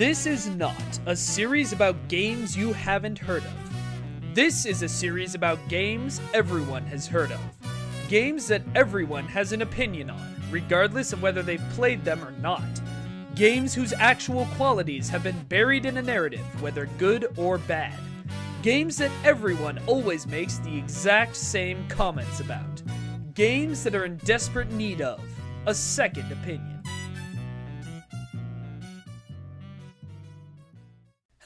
This is not a series about games you haven't heard of. This is a series about games everyone has heard of. Games that everyone has an opinion on, regardless of whether they've played them or not. Games whose actual qualities have been buried in a narrative, whether good or bad. Games that everyone always makes the exact same comments about. Games that are in desperate need of a second opinion.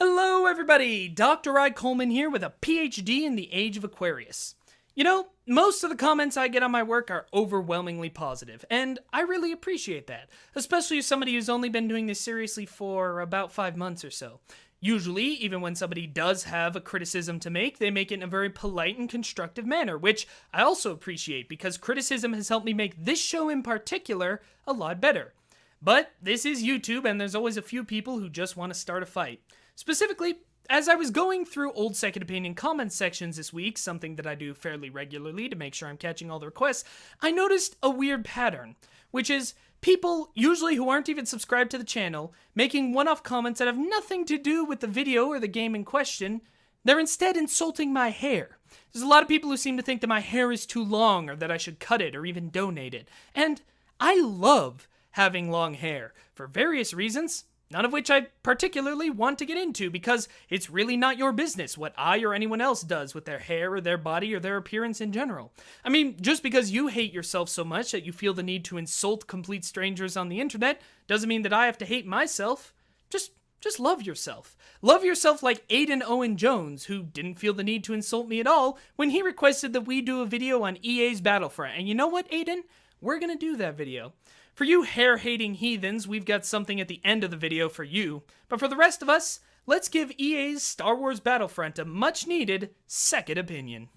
Hello everybody, Dr. Coleman here with a PhD in the age of Aquarius. You know, most of the comments I get on my work are overwhelmingly positive, and I really appreciate that, especially as somebody who's only been doing this seriously for about 5 months or so. Usually, even when somebody does have a criticism to make, they make it in a very polite and constructive manner, which I also appreciate because criticism has helped me make this show in particular a lot better. But this is YouTube, and there's always a few people who just want to start a fight. Specifically, as I was going through old second opinion comment sections this week, something that I do fairly regularly to make sure I'm catching all the requests, I noticed a weird pattern, which is people, usually who aren't even subscribed to the channel, making one-off comments that have nothing to do with the video or the game in question. They're instead insulting my hair. There's a lot of people who seem to think that my hair is too long or that I should cut it or even donate it. And I love having long hair for various reasons. None of which I particularly want to get into because it's really not your business what I or anyone else does with their hair or their body or their appearance in general. I mean, just because you hate yourself so much that you feel the need to insult complete strangers on the internet doesn't mean that I have to hate myself. Just love yourself. Love yourself like Aidan Owen-Jones, who didn't feel the need to insult me at all when he requested that we do a video on EA's Battlefront. And you know what, Aidan? We're gonna do that video. For you hair-hating heathens, we've got something at the end of the video for you. But for the rest of us, let's give EA's Star Wars Battlefront a much-needed second opinion.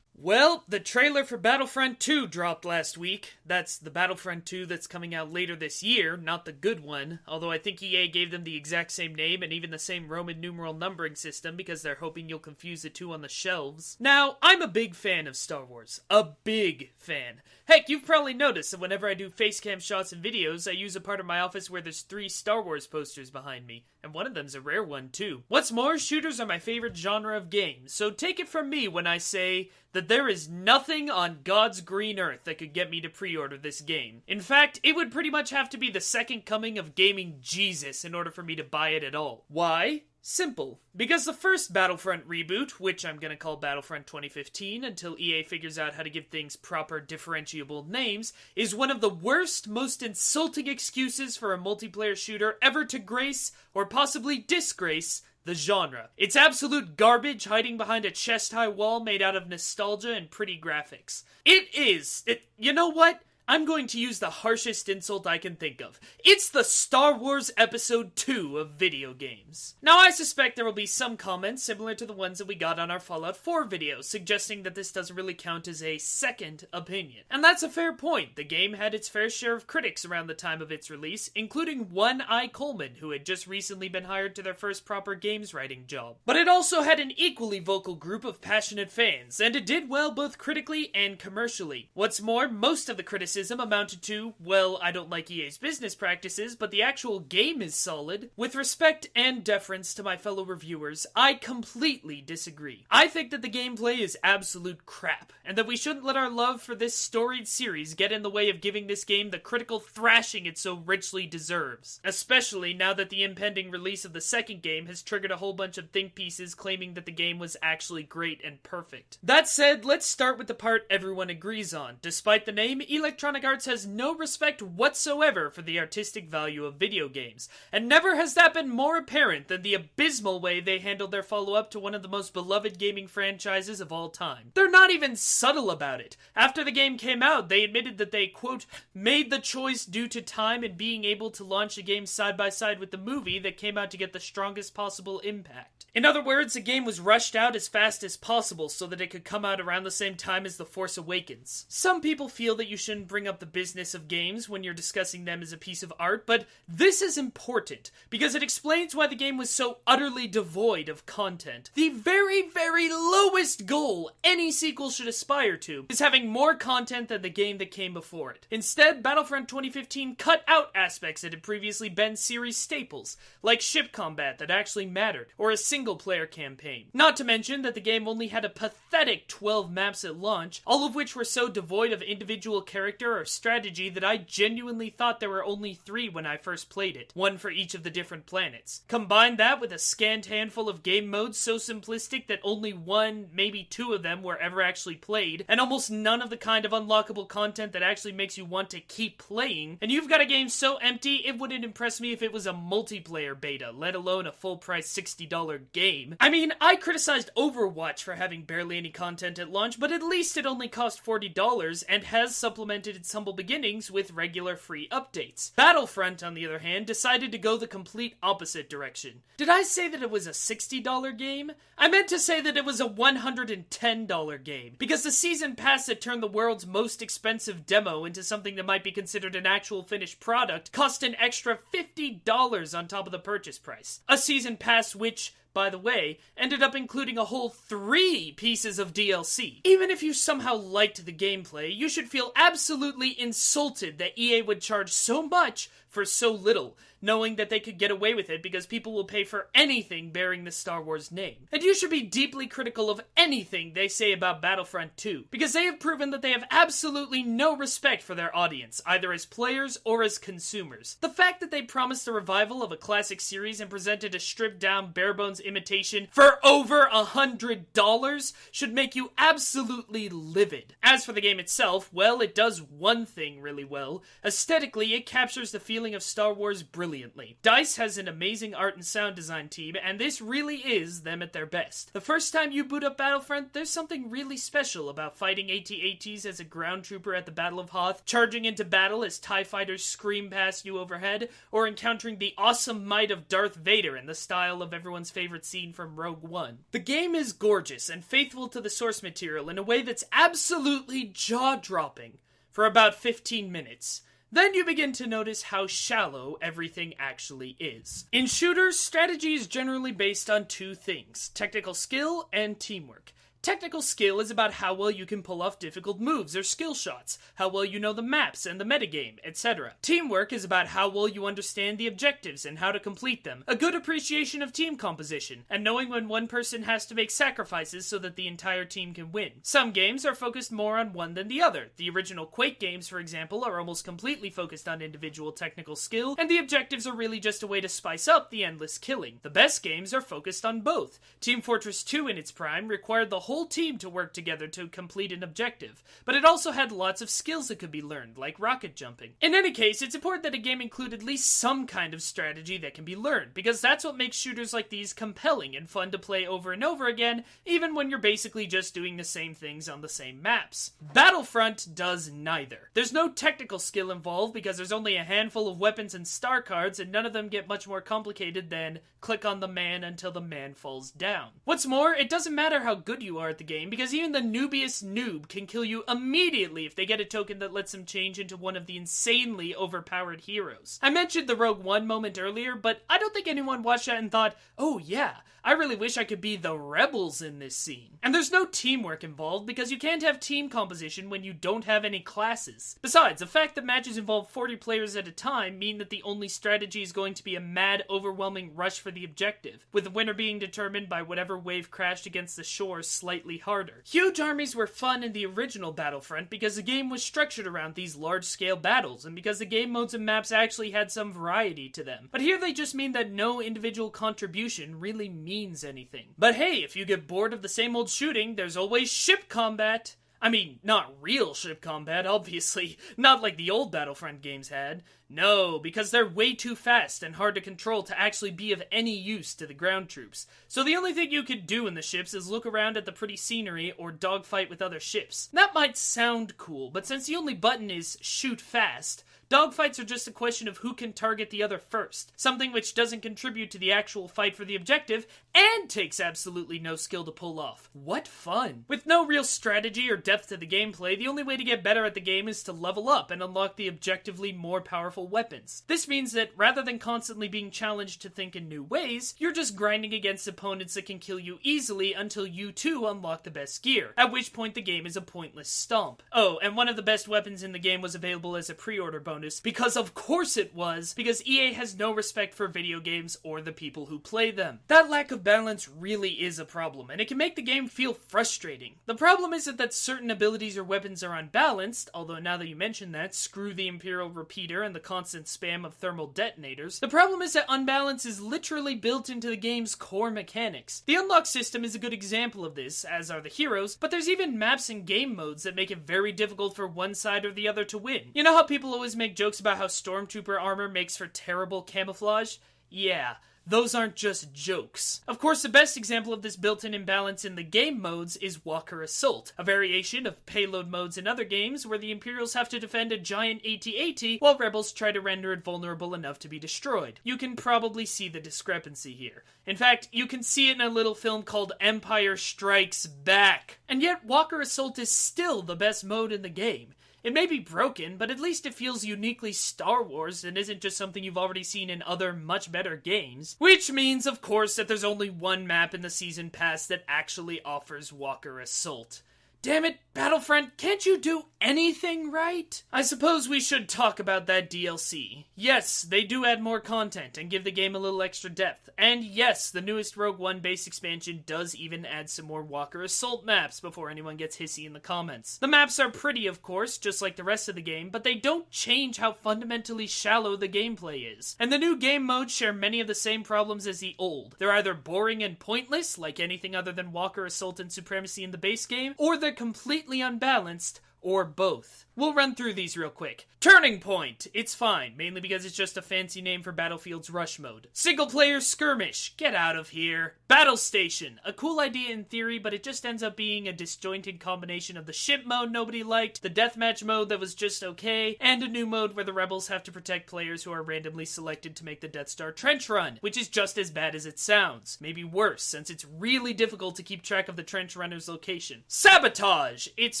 Well, the trailer for Battlefront 2 dropped last week. That's the Battlefront 2 that's coming out later this year, not the good one. Although I think EA gave them the exact same name and even the same Roman numeral numbering system because they're hoping you'll confuse the two on the shelves. Now, I'm a big fan of Star Wars. A big fan. Heck, you've probably noticed that whenever I do facecam shots and videos, I use a part of my office where there's 3 Star Wars posters behind me. And one of them's a rare one, too. What's more, shooters are my favorite genre of games, so take it from me when I say that there is nothing on God's green earth that could get me to pre-order this game. In fact, it would pretty much have to be the second coming of gaming Jesus in order for me to buy it at all. Why? Simple. Because the first Battlefront reboot, which I'm gonna call Battlefront 2015 until EA figures out how to give things proper differentiable names, is one of the worst, most insulting excuses for a multiplayer shooter ever to grace, or possibly disgrace, the genre. It's absolute garbage hiding behind a chest-high wall made out of nostalgia and pretty graphics. You know what? I'm going to use the harshest insult I can think of. It's the Star Wars Episode 2 of video games. Now, I suspect there will be some comments similar to the ones that we got on our Fallout 4 video, suggesting that this doesn't really count as a second opinion. And that's a fair point. The game had its fair share of critics around the time of its release, including one Coleman, who had just recently been hired to their first proper games writing job. But it also had an equally vocal group of passionate fans, and it did well both critically and commercially. What's more, most of the criticism amounted to, well, I don't like EA's business practices, but the actual game is solid. With respect and deference to my fellow reviewers, I completely disagree. I think that the gameplay is absolute crap, and that we shouldn't let our love for this storied series get in the way of giving this game the critical thrashing it so richly deserves. Especially now that the impending release of the second game has triggered a whole bunch of think pieces claiming that the game was actually great and perfect. That said, let's start with the part everyone agrees on. Despite the name, Electronic Arts has no respect whatsoever for the artistic value of video games, and never has that been more apparent than the abysmal way they handled their follow-up to one of the most beloved gaming franchises of all time. They're not even subtle about it. After the game came out, they admitted that they, quote, made the choice due to time and being able to launch the game side by side with the movie that came out to get the strongest possible impact. In other words, the game was rushed out as fast as possible so that it could come out around the same time as The Force Awakens. Some people feel that you shouldn't bring up the business of games when you're discussing them as a piece of art, but this is important because it explains why the game was so utterly devoid of content. The very, very lowest goal any sequel should aspire to is having more content than the game that came before it. Instead, Battlefront 2015 cut out aspects that had previously been series staples, like ship combat that actually mattered, or a single-player campaign. Not to mention that the game only had a pathetic 12 maps at launch, all of which were so devoid of individual character or strategy that I genuinely thought there were only 3 when I first played it, one for each of the different planets. Combine that with a scant handful of game modes so simplistic that only 1, maybe 2 of them were ever actually played, and almost none of the kind of unlockable content that actually makes you want to keep playing, and you've got a game so empty it wouldn't impress me if it was a multiplayer beta, let alone a full-price $60 game. I mean, I criticized Overwatch for having barely any content at launch, but at least it only cost $40 and has supplemented its humble beginnings with regular free updates. Battlefront, on the other hand, decided to go the complete opposite direction. Did I say that it was a $60 game? I meant to say that it was a $110 game, because the season pass that turned the world's most expensive demo into something that might be considered an actual finished product cost an extra $50 on top of the purchase price. A season pass which, by the way, ended up including a whole 3 pieces of DLC. Even if you somehow liked the gameplay, you should feel absolutely insulted that EA would charge so much for so little, knowing that they could get away with it because people will pay for anything bearing the Star Wars name. And you should be deeply critical of anything they say about Battlefront 2, because they have proven that they have absolutely no respect for their audience, either as players or as consumers. The fact that they promised a revival of a classic series and presented a stripped-down, bare-bones imitation for over $100 should make you absolutely livid. As for the game itself, well, it does one thing really well. Aesthetically, it captures the feeling of Star Wars brilliantly. DICE has an amazing art and sound design team, and this really is them at their best. The first time you boot up Battlefront, there's something really special about fighting AT-ATs as a ground trooper at the Battle of Hoth, charging into battle as TIE fighters scream past you overhead, or encountering the awesome might of Darth Vader in the style of everyone's favorite scene from Rogue One. The game is gorgeous and faithful to the source material in a way that's absolutely jaw-dropping for about 15 minutes. Then you begin to notice how shallow everything actually is. In shooters, strategy is generally based on 2 things: technical skill and teamwork. Technical skill is about how well you can pull off difficult moves or skill shots, how well you know the maps and the metagame, etc. Teamwork is about how well you understand the objectives and how to complete them, a good appreciation of team composition, and knowing when one person has to make sacrifices so that the entire team can win. Some games are focused more on one than the other. The original Quake games, for example, are almost completely focused on individual technical skill, and the objectives are really just a way to spice up the endless killing. The best games are focused on both. Team Fortress 2 in its prime required the whole team to work together to complete an objective, but it also had lots of skills that could be learned, like rocket jumping. In any case, it's important that a game include at least some kind of strategy that can be learned, because that's what makes shooters like these compelling and fun to play over and over again, even when you're basically just doing the same things on the same maps. Battlefront does neither. There's no technical skill involved because there's only a handful of weapons and star cards, and none of them get much more complicated than click on the man until the man falls down. What's more, it doesn't matter how good you are at the game, because even the noobiest noob can kill you immediately if they get a token that lets them change into one of the insanely overpowered heroes. I mentioned the Rogue One moment earlier, but I don't think anyone watched that and thought, oh yeah, I really wish I could be the rebels in this scene. And there's no teamwork involved because you can't have team composition when you don't have any classes. Besides, the fact that matches involve 40 players at a time mean that the only strategy is going to be a mad, overwhelming rush for the objective, with the winner being determined by whatever wave crashed against the shore slightly harder. Huge armies were fun in the original Battlefront because the game was structured around these large-scale battles, and because the game modes and maps actually had some variety to them. But here they just mean that no individual contribution really means anything. But hey, if you get bored of the same old shooting, there's always ship combat. I mean, not real ship combat, obviously. Not like the old Battlefront games had. No, because they're way too fast and hard to control to actually be of any use to the ground troops. So the only thing you could do in the ships is look around at the pretty scenery or dogfight with other ships. That might sound cool, but since the only button is shoot fast, Dogfights are just a question of who can target the other first, something which doesn't contribute to the actual fight for the objective, and takes absolutely no skill to pull off. What fun! With no real strategy or depth to the gameplay, the only way to get better at the game is to level up and unlock the objectively more powerful weapons. This means that rather than constantly being challenged to think in new ways, you're just grinding against opponents that can kill you easily until you too unlock the best gear, at which point the game is a pointless stomp. Oh, and one of the best weapons in the game was available as a pre-order bonus, because of course it was, because EA has no respect for video games or the people who play them. That lack of balance really is a problem, and it can make the game feel frustrating. The problem isn't that certain abilities or weapons are unbalanced, although now that you mention that, screw the Imperial Repeater and the constant spam of thermal detonators. The problem is that unbalance is literally built into the game's core mechanics. The unlock system is a good example of this, as are the heroes, but there's even maps and game modes that make it very difficult for one side or the other to win. You know how people always make jokes about how Stormtrooper armor makes for terrible camouflage? Yeah. Those aren't just jokes. Of course, the best example of this built-in imbalance in the game modes is Walker Assault, a variation of payload modes in other games where the Imperials have to defend a giant AT-AT while Rebels try to render it vulnerable enough to be destroyed. You can probably see the discrepancy here. In fact, you can see it in a little film called Empire Strikes Back. And yet, Walker Assault is still the best mode in the game. It may be broken, but at least it feels uniquely Star Wars and isn't just something you've already seen in other, much better games. Which means, of course, that there's only one map in the Season Pass that actually offers Walker Assault. Damn it, Battlefront, can't you do anything right? I suppose we should talk about that DLC. Yes, they do add more content and give the game a little extra depth. And yes, the newest Rogue One base expansion does even add some more Walker Assault maps before anyone gets hissy in the comments. The maps are pretty, of course, just like the rest of the game, but they don't change how fundamentally shallow the gameplay is. And the new game modes share many of the same problems as the old. They're either boring and pointless, like anything other than Walker Assault and Supremacy in the base game, or they're completely unbalanced, or both. We'll run through these real quick. Turning Point. It's fine, mainly because it's just a fancy name for Battlefield's Rush mode. Single player skirmish. Get out of here. Battle Station. A cool idea in theory, but it just ends up being a disjointed combination of the ship mode nobody liked, the deathmatch mode that was just okay, and a new mode where the rebels have to protect players who are randomly selected to make the Death Star trench run, which is just as bad as it sounds. Maybe worse, since it's really difficult to keep track of the trench runner's location. Sabotage. It's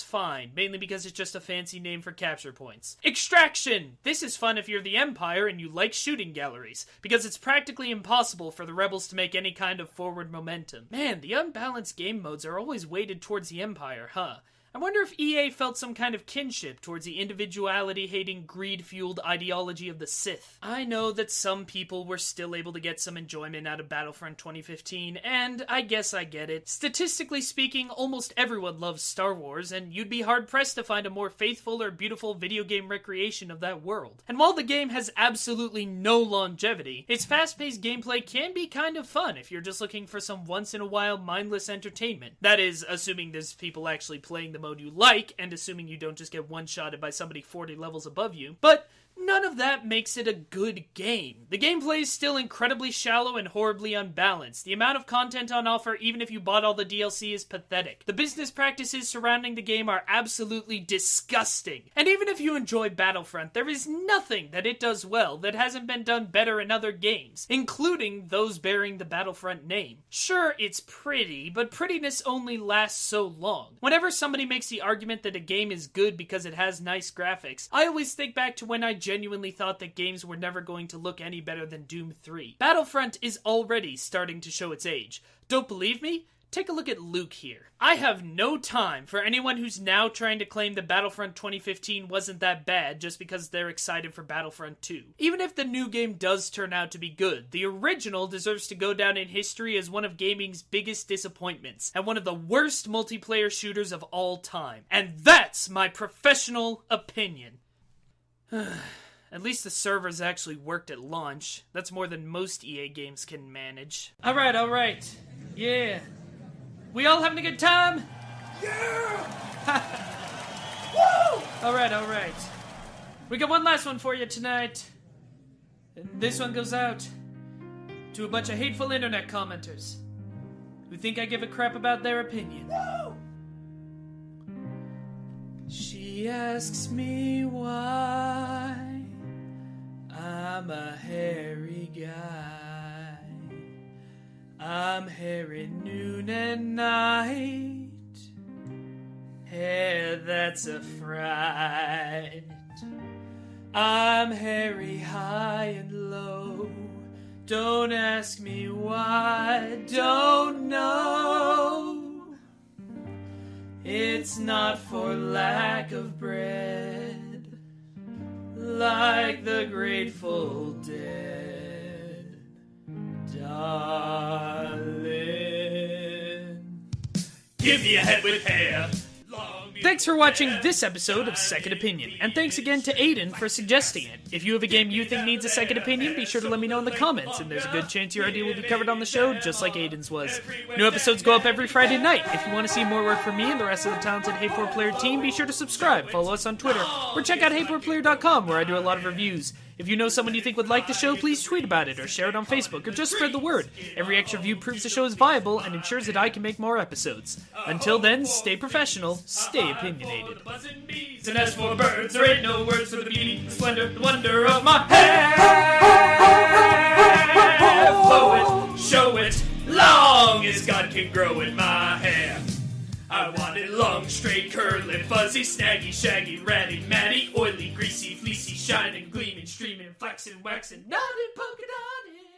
fine, mainly because it's just a fancy name for capture points. Extraction! This is fun if you're the Empire and you like shooting galleries, because it's practically impossible for the rebels to make any kind of forward momentum. Man, the unbalanced game modes are always weighted towards the Empire, huh? I wonder if EA felt some kind of kinship towards the individuality-hating, greed-fueled ideology of the Sith. I know that some people were still able to get some enjoyment out of Battlefront 2015, and I guess I get it. Statistically speaking, almost everyone loves Star Wars, and you'd be hard-pressed to find a more faithful or beautiful video game recreation of that world. And while the game has absolutely no longevity, its fast-paced gameplay can be kind of fun if you're just looking for some once-in-a-while mindless entertainment. That is, assuming there's people actually playing the mode you like, and assuming you don't just get one-shotted by somebody 40 levels above you. But none of that makes it a good game. The gameplay is still incredibly shallow and horribly unbalanced. The amount of content on offer, even if you bought all the DLC, is pathetic. The business practices surrounding the game are absolutely disgusting. And even if you enjoy Battlefront, there is nothing that it does well that hasn't been done better in other games, including those bearing the Battlefront name. Sure, it's pretty, but prettiness only lasts so long. Whenever somebody makes the argument that a game is good because it has nice graphics, I always think back to when I genuinely thought that games were never going to look any better than Doom 3. Battlefront is already starting to show its age. Don't believe me? Take a look at Luke here. I have no time for anyone who's now trying to claim that Battlefront 2015 wasn't that bad just because they're excited for Battlefront 2. Even if the new game does turn out to be good, the original deserves to go down in history as one of gaming's biggest disappointments, and one of the worst multiplayer shooters of all time. And that's my professional opinion. At least the servers actually worked at launch. That's more than most EA games can manage. Alright. Yeah. We all having a good time? Yeah! Woo! Alright. We got one last one for you tonight. And this one goes out to a bunch of hateful internet commenters who think I give a crap about their opinion. Woo! She asks me why I'm a hairy guy. I'm hairy noon and night. Hair that's a fright. I'm hairy high and low. Don't ask me why, don't know. It's not for lack of bread, like the Grateful Dead, darling. Give me a head with hair. Thanks for watching this episode of Second Opinion, and thanks again to Aidan for suggesting it. If you have a game you think needs a second opinion, be sure to let me know in the comments, and there's a good chance your idea will be covered on the show, just like Aidan's was. New episodes go up every Friday night. If you want to see more work from me and the rest of the talented Hey Poor Player team, be sure to subscribe, follow us on Twitter, or check out HeyPoorPlayer.com, where I do a lot of reviews. If you know someone you think would like the show, please tweet about it, or share it on Facebook, or just spread the word. Every extra view proves the show is viable, and ensures that I can make more episodes. Until then, stay professional, stay opinionated. And as for birds, there ain't no words for the beauty, the splendor, the wonder of my hair. Flow it, show it, long as God can grow in my hair. I want it long, straight, curling, fuzzy, snaggy, shaggy, ratty, matty, oily, greasy, fleecy, shining, gleaming, streaming, flaxing, waxing, knotted, polka dotted.